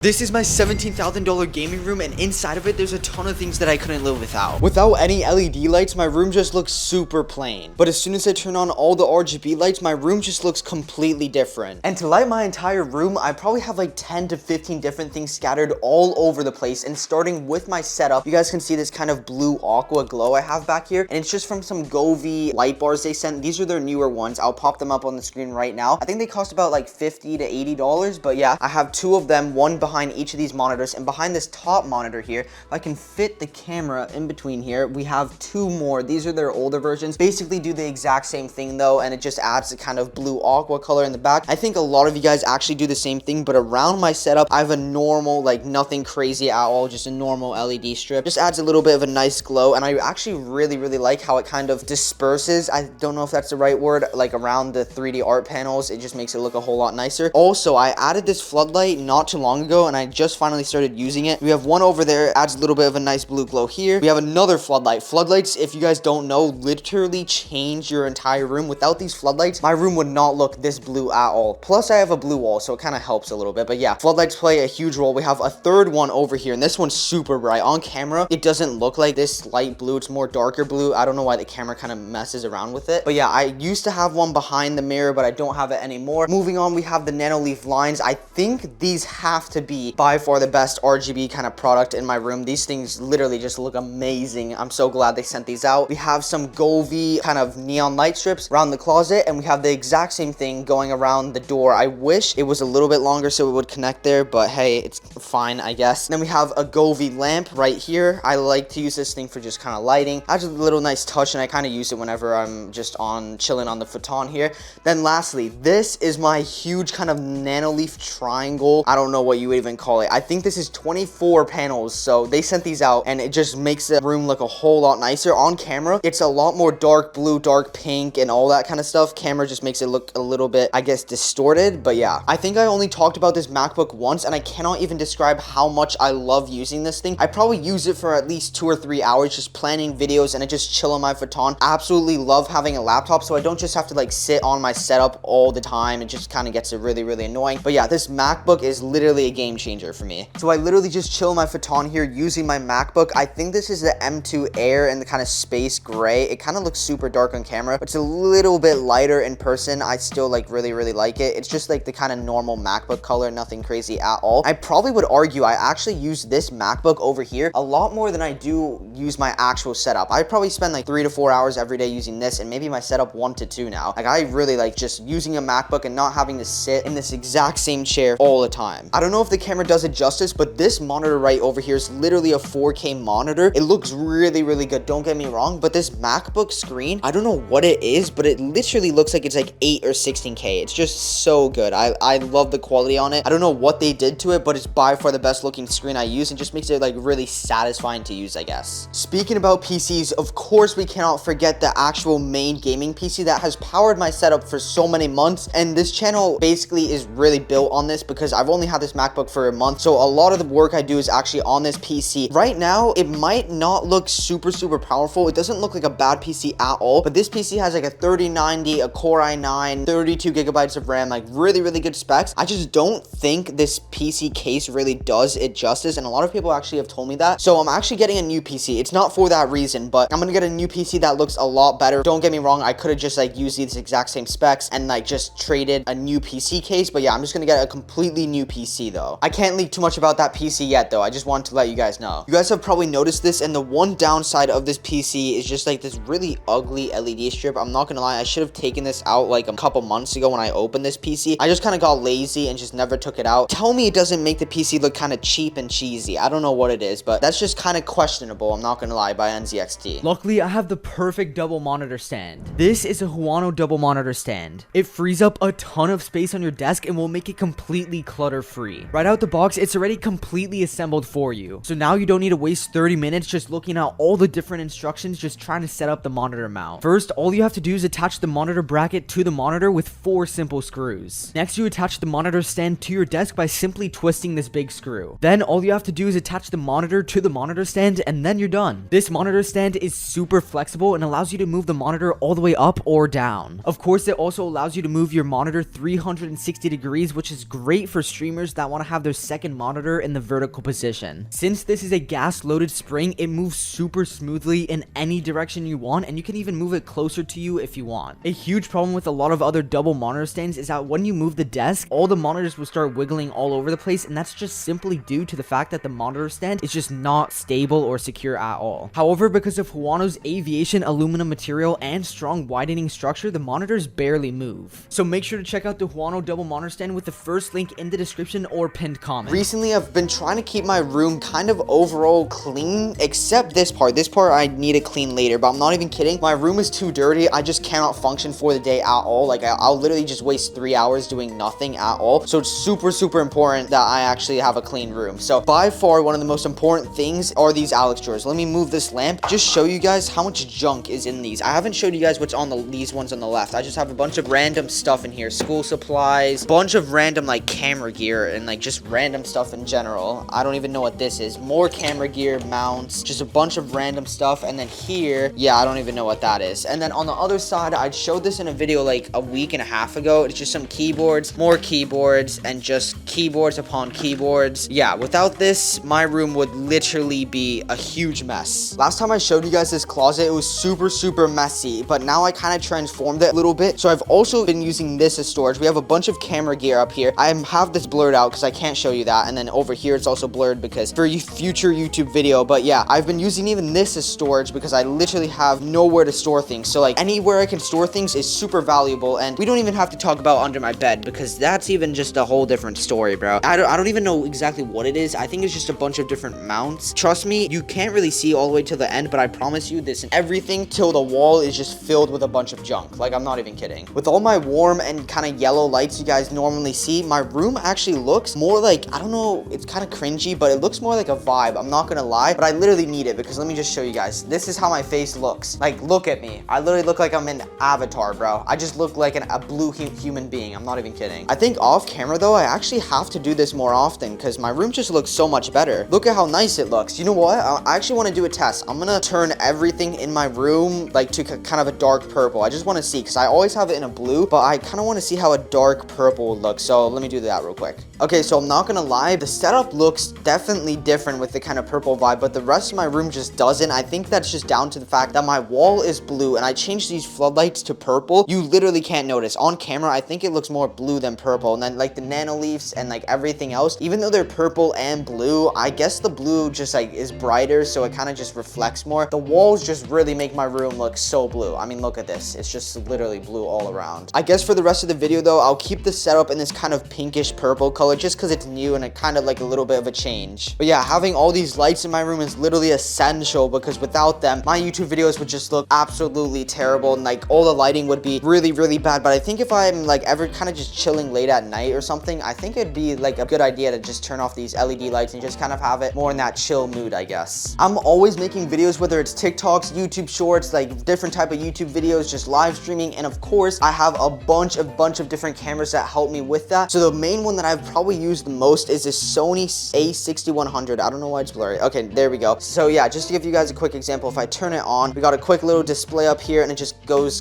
This is my $17,000 gaming room, and inside of it, there's a ton of things that I couldn't live without. Without any LED lights, my room just looks super plain. But as soon as I turn on all the RGB lights, my room just looks completely different. And to light my entire room, I probably have like 10 to 15 different things scattered all over the place. And starting with my setup, you guys can see this kind of blue aqua glow I have back here. And it's just from some Govee light bars they sent. These are their newer ones. I'll pop them up on the screen right now. I think they cost about like $50 to $80, but yeah, I have two of them, one behind each of these monitors, and behind this top monitor here, if I can fit the camera in between here, we have two more. These are their older versions. Basically do the exact same thing though, and it just adds the kind of blue aqua color in the back. I think a lot of you guys actually do the same thing, but around my setup, I have a normal, like nothing crazy at all, just a normal LED strip. Just adds a little bit of a nice glow, and I actually really like how it kind of disperses. I don't know if that's the right word, like around the 3D art panels. It just makes it look a whole lot nicer. Also, I added this floodlight not too long ago, and I just finally started using it. We have one over there, adds a little bit of a nice blue glow here. We have another floodlight. Floodlights, if you guys don't know, literally change your entire room. Without these floodlights, my room would not look this blue at all. Plus, I have a blue wall, so it kind of helps a little bit. But yeah, floodlights play a huge role. We have a third one over here, and this one's super bright. On camera, it doesn't look like this light blue. It's more darker blue. I don't know why the camera kind of messes around with it. But yeah, I used to have one behind the mirror, but I don't have it anymore. Moving on, we have the nano leaf lines. I think these have to be by far the best RGB kind of product in my room. These things literally just look amazing. I'm so glad they sent these out. We have some Govee kind of neon light strips around the closet, and we have the exact same thing going around the door. I wish it was a little bit longer so it would connect there, but hey, it's fine, I guess. And then we have a Govee lamp right here. I like to use this thing for just kind of lighting. Adds a little nice touch, and I kind of use it whenever I'm just chilling on the futon here. Then lastly, this is my huge kind of nano leaf triangle. I don't know what you would even call it. I think this is 24 panels, so they sent these out, and it just makes the room look a whole lot nicer. On camera, it's a lot more dark blue, dark pink, and all that kind of stuff. Camera just makes it look a little bit, I guess, distorted, but yeah. I think I only talked about this MacBook once, and I cannot even describe how much I love using this thing. I probably use it for at least 2 or 3 hours just planning videos, and I just chill on my futon. Absolutely love having a laptop, so I don't just have to like sit on my setup all the time. It just kind of gets really annoying. But yeah, this MacBook is literally a game changer for me. So I literally just chill my futon here using my MacBook. I think this is the M2 Air in the kind of space gray. It kind of looks super dark on camera, but it's a little bit lighter in person. I still like really like it. It's just like the kind of normal MacBook color, nothing crazy at all. I probably would argue I actually use this MacBook over here a lot more than I do use my actual setup. I probably spend like 3 to 4 hours every day using this, and maybe my setup 1 to 2 now. Like, I really like just using a MacBook and not having to sit in this exact same chair all the time. I don't know if the camera does it justice, but this monitor right over here is literally a 4K monitor. It looks really good, don't get me wrong, but this MacBook screen, I don't know what it is, but it literally looks like it's like 8 or 16K. It's just so good. I love the quality on it. I don't know what they did to it, but it's by far the best looking screen I use, and just makes it like really satisfying to use, I guess. Speaking about PCs, of course we cannot forget the actual main gaming PC that has powered my setup for so many months, and this channel basically is really built on this because I've only had this MacBook for a month, so a lot of the work I do is actually on this PC. Right now, it might not look super powerful. It doesn't look like a bad PC at all, but this PC has like a 3090, a Core i9, 32 gigabytes of RAM, like really good specs. I just don't think this PC case really does it justice, and a lot of people actually have told me that. So I'm actually getting a new PC. It's not for that reason, but I'm gonna get a new PC that looks a lot better. Don't get me wrong, I could have just like used these exact same specs and like just traded a new PC case, but yeah, I'm just gonna get a completely new PC though. I can't leak too much about that PC yet though. I just wanted to let you guys know. You guys have probably noticed this, and the one downside of this PC is just like this really ugly LED strip. I'm not gonna lie, I should have taken this out like a couple months ago when I opened this PC. I just kind of got lazy and just never took it out. Tell me it doesn't make the PC look kind of cheap and cheesy. I don't know what it is, but that's just kind of questionable, I'm not gonna lie, by NZXT. Luckily, I have the perfect double monitor stand. This is a Huano double monitor stand. It frees up a ton of space on your desk and will make it completely clutter-free. Right out the box, it's already completely assembled for you. So now you don't need to waste 30 minutes just looking at all the different instructions just trying to set up the monitor mount. First, all you have to do is attach the monitor bracket to the monitor with 4 simple screws. Next, you attach the monitor stand to your desk by simply twisting this big screw. Then all you have to do is attach the monitor to the monitor stand, and then you're done. This monitor stand is super flexible and allows you to move the monitor all the way up or down. Of course, it also allows you to move your monitor 360 degrees, which is great for streamers that want to have their second monitor in the vertical position. Since this is a gas loaded spring, it moves super smoothly in any direction you want, and you can even move it closer to you if you want. A huge problem with a lot of other double monitor stands is that when you move the desk, all the monitors will start wiggling all over the place, and that's just simply due to the fact that the monitor stand is just not stable or secure at all. However, because of Huano's aviation aluminum material and strong widening structure, the monitors barely move. So make sure to check out the Huano double monitor stand with the first link in the description or pinned comment. Recently, I've been trying to keep my room kind of overall clean, except this part. This part I need to clean later, but I'm not even kidding. My room is too dirty. I just cannot function for the day at all. Like, I'll literally just waste 3 hours doing nothing at all. So it's super, super important that I actually have a clean room. So by far, one of the most important things are these Alex drawers. Let me move this lamp, just show you guys how much junk is in these. I haven't showed you guys what's on these ones on the left. I just have a bunch of random stuff in here. School supplies, bunch of random like camera gear, and like just random stuff in general. I don't even know what this is. More camera gear, mounts, just a bunch of random stuff. And then here, yeah, I don't even know what that is. And then on the other side, I showed this in a video like a week and a half ago. It's just some keyboards, more keyboards, and just keyboards upon keyboards. Yeah, without this, my room would literally be a huge mess. Last time I showed you guys this closet, it was super, super messy, but now I kind of transformed it a little bit. So I've also been using this as storage. We have a bunch of camera gear up here. I have this blurred out because I can't show you that. And then over here, it's also blurred because for future YouTube video. But yeah, I've been using even this as storage because I literally have nowhere to store things. So like anywhere I can store things is super valuable. And we don't even have to talk about under my bed because that's even just a whole different story, bro. I don't even know exactly what it is. I think it's just a bunch of different mounts. Trust me, you can't really see all the way to the end, but I promise you this, everything till the wall is just filled with a bunch of junk. Like, I'm not even kidding. With all my warm and kind of yellow lights you guys normally see, my room actually looks more like, I don't know, it's kind of cringy, but it looks more like a vibe. I'm not gonna lie, but I literally need it because let me just show you guys. This is how my face looks. Like, look at me. I literally look like I'm in Avatar, bro. I just look like a blue human being. I'm not even kidding. I think off camera though, I actually have to do this more often because my room just looks so much better. Look at how nice it looks. You know what? I actually want to do a test. I'm gonna turn everything in my room like to kind of a dark purple. I just want to see because I always have it in a blue, but I kind of want to see how a dark purple would look. So let me do that real quick. Okay, so I'm not gonna lie, the setup looks definitely different with the kind of purple vibe, but the rest of my room just doesn't. I think that's just down to the fact that my wall is blue and I changed these floodlights to purple. You literally can't notice. On camera, I think it looks more blue than purple. And then like the nano leaves and like everything else, even though they're purple and blue, I guess the blue just like is brighter, so it kind of just reflects more. The walls just really make my room look so blue. I mean, look at this. It's just literally blue all around. I guess for the rest of the video though, I'll keep the setup in this kind of pinkish purple color just because it's new and it kind of like a little bit of a change. But yeah, having all these lights in my room is literally essential because without them, my YouTube videos would just look absolutely terrible and like all the lighting would be really, really bad. But I think if I'm like ever kind of just chilling late at night or something, I think it'd be like a good idea to just turn off these LED lights and just kind of have it more in that chill mood, I guess. I'm always making videos, whether it's TikToks, YouTube shorts, like different type of YouTube videos, just live streaming. And of course, I have a bunch of different cameras that help me with that. So the main one that I've probably used the most is this Sony A6100. I don't know why it's blurry. Okay, there we go. So yeah, just to give you guys a quick example, if I turn it on, we got a quick little display up here and it just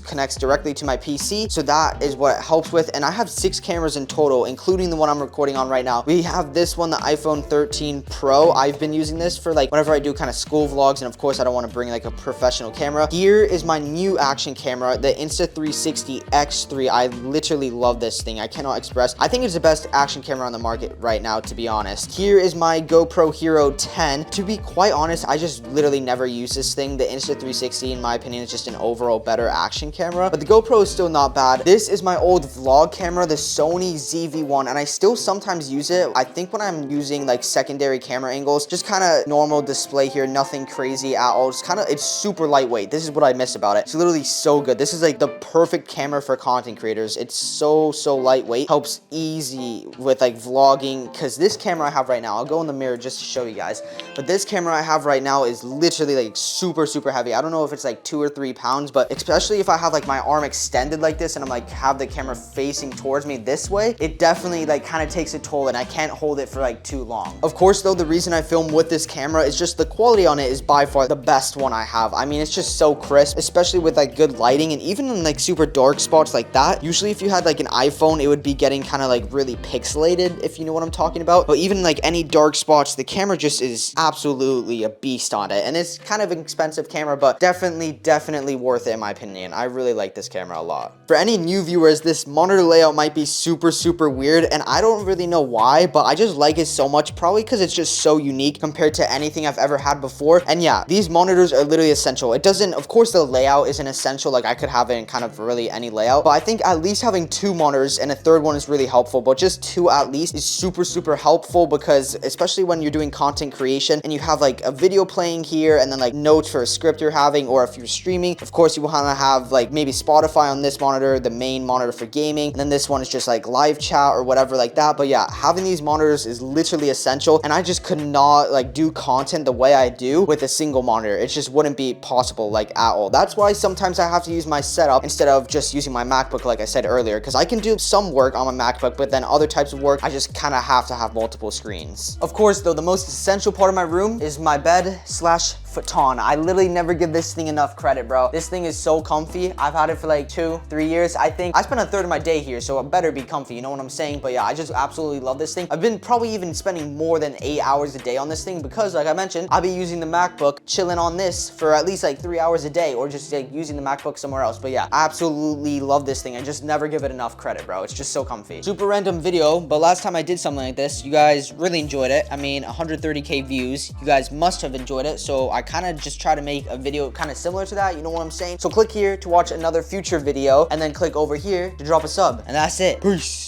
connects directly to my PC. So that is what it helps with. And I have 6 cameras in total, including the one I'm recording on right now. We have this one, the iPhone 13 Pro. I've been using this for like whenever I do kind of school vlogs, and of course I don't want to bring like a professional camera. Here is my new action camera, the Insta360 X3. I literally love this thing. I cannot express. I think it's the best action camera on the market right now, to be honest. Here is my GoPro Hero 10. To be quite honest, I just literally never use this thing. The Insta360, in my opinion, is just an overall better action camera, but the GoPro is still not bad. This is my old vlog camera, the Sony ZV-1, and I still sometimes use it. I think when I'm using like secondary camera angles, just kind of normal display here, nothing crazy at all. It's super lightweight. This is what I miss about it. It's literally so good. This is like the perfect camera for content creators. It's so lightweight, helps easy with like vlogging, because this camera I have right now, I'll go in the mirror just to show you guys, but this camera I have right now is literally like super heavy. I don't know if it's like 2 or 3 pounds, but especially if I have like my arm extended like this and I'm like have the camera facing towards me this way, it definitely like kind of takes a toll and I can't hold it for like too long. Of course though, the reason I film with this camera is just the quality on it is by far the best one I have. I mean, it's just so crisp, especially with like good lighting, and even in like super dark spots like that. Usually if you had like an iPhone, it would be getting kind of like really pixelated, faded, if you know what I'm talking about. But even like any dark spots, the camera just is absolutely a beast on it. And it's kind of an expensive camera, but definitely worth it in my opinion. I really like this camera a lot. For any new viewers, this monitor layout might be super weird, and I don't really know why, but I just like it so much, probably because it's just so unique compared to anything I've ever had before. And yeah, these monitors are literally essential. It doesn't, of course, the layout isn't essential, like I could have it in kind of really any layout, but I think at least having 2 monitors and a third one is really helpful. But just 2 at least is super helpful, because especially when you're doing content creation and you have like a video playing here and then like notes for a script you're having, or if you're streaming, of course you want to have like maybe Spotify on this monitor, the main monitor for gaming, and then this one is just like live chat or whatever like that. But yeah, having these monitors is literally essential, and I just could not like do content the way I do with a single monitor. It just wouldn't be possible like at all. That's why sometimes I have to use my setup instead of just using my MacBook, like I said earlier, because I can do some work on my MacBook, but then other types of work I just kind of have to have multiple screens. Of course though, the most essential part of my room is my bed slash futon. I literally never give this thing enough credit, bro. This thing is so comfy. I've had it for like 2-3 years. I think I spent a third of my day here, so it better be comfy, you know what I'm saying? But yeah, I just absolutely love this thing. I've been probably even spending more than 8 hours a day on this thing, because like I mentioned, I'll be using the MacBook, chilling on this for at least like 3 hours a day, or just like using the MacBook somewhere else. But yeah, I absolutely love this thing. I just never give it enough credit, bro. It's just so comfy. Super random video, but last time I did something like this, you guys really enjoyed it. I mean, 130K views. You guys must have enjoyed it, so I kind of just try to make a video kind of similar to that, you know what I'm saying? So click here to watch another future video, and then click over here to drop a sub, and that's it. Peace.